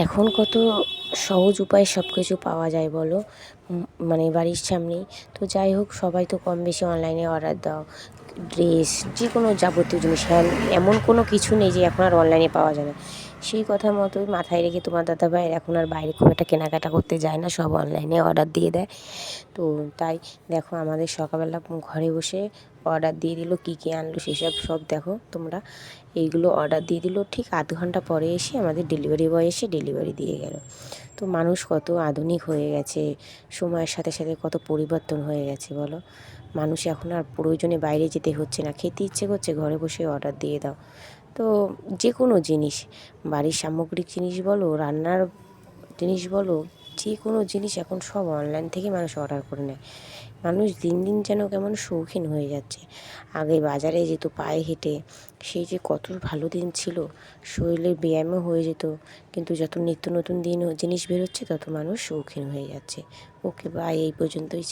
এখন কত সহজ উপায়ে সব কিছু পাওয়া যায় বলো, মানে বাড়ির সামনেই। তো যাই হোক, সবাই তো কম বেশি অনলাইনে অর্ডার দাও। ড্রেস, যে কোনো যাবতীয় জিনিস, এমন কোনো কিছু নেই যে এখন আর অনলাইনে পাওয়া যায় না। সেই কথা মতোই মাথায় রেখে তোমার দাদাভাই এখন আর বাইরে খুব একটা কেনাকাটা করতে যায় না, সব অনলাইনে অর্ডার দিয়ে দেয়। তো তাই দেখো, আমাদের সকালবেলা ঘরে বসে অর্ডার দিয়ে দিল, কী কী আনলো সেসব সব দেখো তোমরা। এইগুলো অর্ডার দিয়ে দিল, ঠিক আধ ঘন্টা পরে এসে আমাদের ডেলিভারি বয় এসে ডেলিভারি দিয়ে গেল। তো মানুষ কত আধুনিক হয়ে গেছে, সময়ের সাথে সাথে কত পরিবর্তন হয়ে গেছে বলো। মানুষ এখন আর প্রয়োজনে বাইরে যেতে হচ্ছে না, খেতে ইচ্ছে করছে ঘরে বসে অর্ডার দিয়ে দাও। তো যে কোনো জিনিস, বাড়ির সামগ্রিক জিনিস বলো, রান্নার জিনিস বলো, যে কোনো জিনিস এখন সব অনলাইন থেকে মানুষ অর্ডার করে নেয়। মানুষ দিন দিন যেন কেমন শৌখিন হয়ে যাচ্ছে। আগে বাজারে যেত পায়ে হেঁটে, সেই যে কত ভালো দিন ছিল, শরীরের ব্যায়ামও হয়ে যেত। কিন্তু যত নিত্য নতুন জিনিস বেরোচ্ছে তত মানুষ শৌখিন হয়ে যাচ্ছে। ওকে, বাই, এই পর্যন্তই।